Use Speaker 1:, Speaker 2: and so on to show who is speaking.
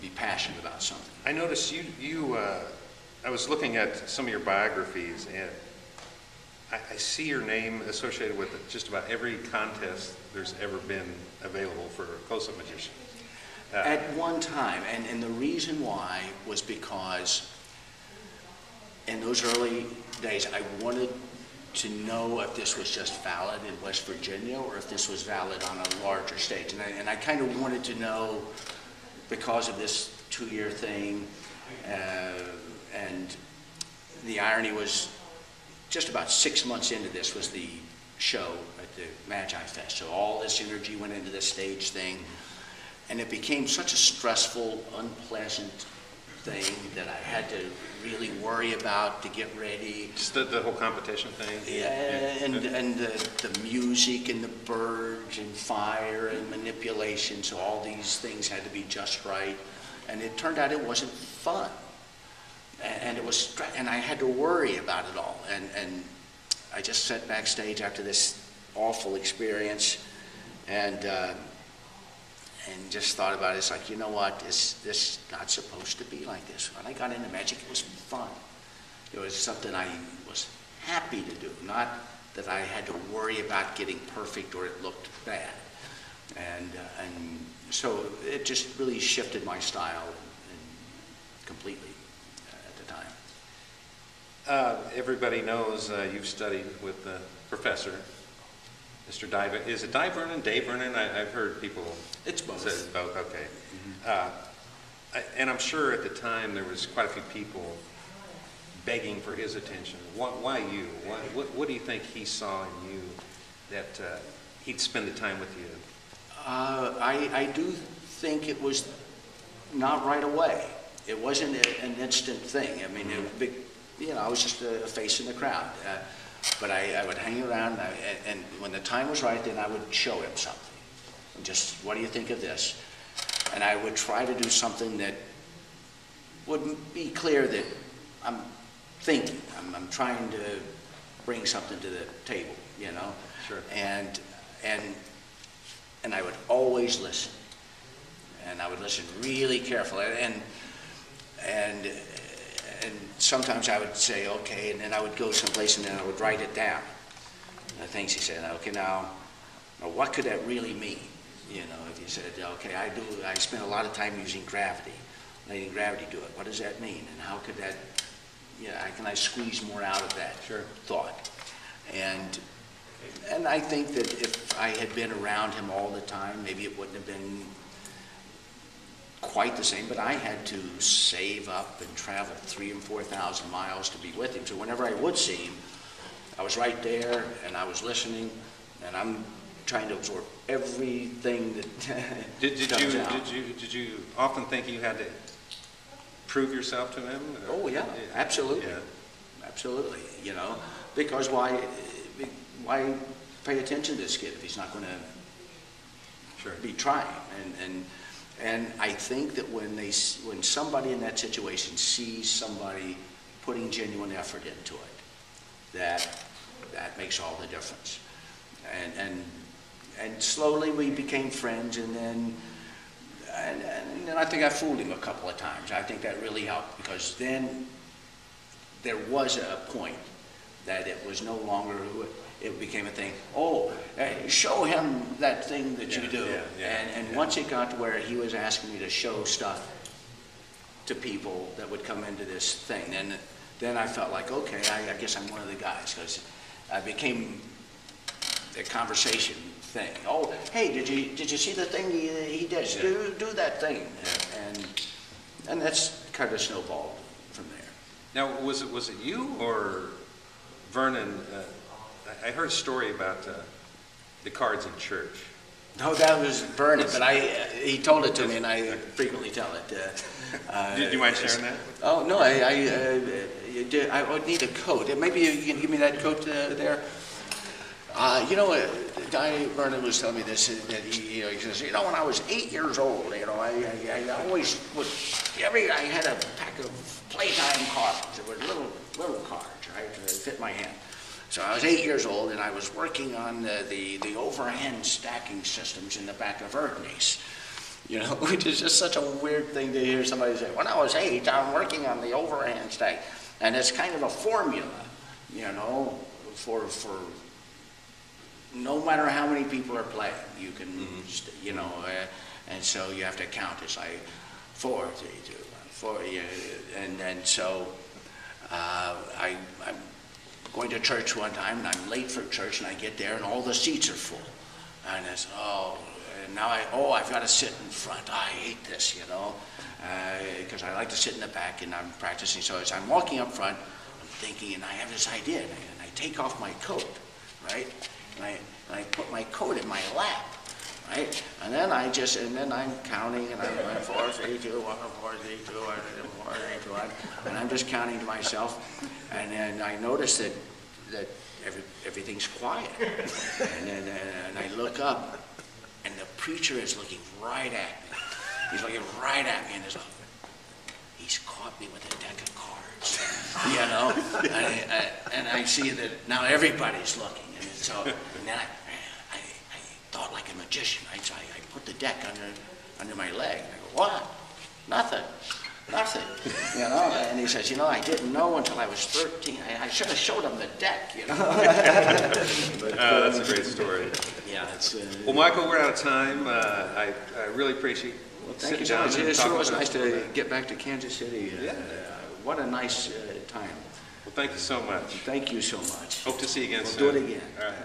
Speaker 1: be passionate about something.
Speaker 2: I noticed I was looking at some of your biographies, and I see your name associated with just about every contest there's ever been available for close-up magicians.
Speaker 1: At one time, and the reason why was because in those early days, I wanted to know if this was just valid in West Virginia or if this was valid on a larger stage. And I kind of wanted to know because of this 2-year thing, and the irony was just about 6 months into this was the show at the Magi Fest. So all this energy went into this stage thing, and it became such a stressful, unpleasant thing that I had to really worry about to get ready.
Speaker 2: Just the whole competition thing?
Speaker 1: Yeah, and the music and the birds and fire and manipulation, so all these things had to be just right. And it turned out it wasn't fun. And it was, and I had to worry about it all. And I just sat backstage after this awful experience and just thought about it. It's like, you know what, this not supposed to be like this. When I got into magic, it was fun. It was something I was happy to do, not that I had to worry about getting perfect or it looked bad. And so it just really shifted my style completely at the time.
Speaker 2: Everybody knows you've studied with the professor, Mr. Dai. Is it Dai Vernon, Dai Vernon? I've heard people
Speaker 1: It's both.
Speaker 2: say it's both. Okay. And I'm sure at the time there was quite a few people begging for his attention. Why you? What do you think he saw in you that he'd spend the time with you?
Speaker 1: I do think it was not right away. It wasn't an instant thing. I mean, I was just a face in the crowd. But I would hang around, and when the time was right, then I would show him something. And just, what do you think of this? And I would try to do something that would be clear that I'm thinking. I'm trying to bring something to the table, you know?
Speaker 2: Sure.
Speaker 1: And I would always listen. And I would listen really carefully. And sometimes I would say, okay, and then I would go someplace and then I would write it down. The things he said, okay, now what could that really mean? You know, if you said, okay, I spend a lot of time using gravity, letting gravity do it. What does that mean? And how could that, how can I squeeze more out of that thought? And I think that if I had been around him all the time, maybe it wouldn't have been quite the same, but I had to save up and travel 3,000 and 4,000 miles to be with him. So whenever I would see him, I was right there and I was listening, and I'm trying to absorb everything that Did
Speaker 2: you often think you had to prove yourself to him?
Speaker 1: Oh yeah, absolutely, absolutely. You know, because why pay attention to this kid if he's not going to be trying? And I think that when somebody in that situation sees somebody putting genuine effort into it, that makes all the difference. And slowly we became friends, and then I think I fooled him a couple of times. I think that really helped, because then there was a point that it was no longer, it became a thing. Oh, show him that thing that you do. And once it got to where he was asking me to show stuff to people that would come into this thing, then I felt like, okay, I guess I'm one of the guys, because I became the conversation thing. Oh, hey, did you see the thing he did? Do that thing. And that's kind of snowballed from there.
Speaker 2: Now, was it you or Vernon? I heard a story about the cards in church.
Speaker 1: No, that was Vernon, but he told it to me, and I frequently tell it.
Speaker 2: Do you mind sharing that?
Speaker 1: Oh no, I would need a coat. Maybe you can give me that coat there. Dai Vernon was telling me this, that he says, when I was 8 years old, I always would, I had a pack of playtime cards. They were little cards, right, to fit my hand. So I was 8 years old, and I was working on the overhand stacking systems in the back of Erdney's. you know, which is just such a weird thing to hear somebody say. When I was 8, I'm working on the overhand stack. And it's kind of a formula, you know, for no matter how many people are playing, you can, you know, and so you have to count. It's like 4, 3, 2, 1, 4, yeah, and so I'm going to church one time, and I'm late for church, and I get there, and all the seats are full, and it's and now I've got to sit in front. I hate this, you know, because I like to sit in the back, and I'm practicing. So as I'm walking up front, I'm thinking, and I have this idea, and I take off my coat, right? And I put my coat in my lap, right? And then I'm counting, and I'm going 4, 3, 2, 1, 4, 3, 2, 1, 4, 3, 2, 1, and I'm just counting to myself, and then I notice that everything's quiet, and I look up, and the preacher is looking right at me. He's looking right at me, and he's caught me with a deck of cards, you know. And I see that now everybody's looking, and so and then I thought like a magician. I put the deck under my leg. I go, what? Nothing, you know. And he says, you know, I didn't know until I was 13. I should have showed him the deck, you know. But,
Speaker 2: that's a great story.
Speaker 1: Yeah, it's.
Speaker 2: Well, Michael, we're out of time. I really appreciate.
Speaker 1: Well, thank you so much. It sure was nice to get back to Kansas City.
Speaker 2: Yeah.
Speaker 1: What a nice time.
Speaker 2: Well, thank you so much.
Speaker 1: Thank you so much.
Speaker 2: Hope to see you again soon.
Speaker 1: We'll do it again.
Speaker 2: All right.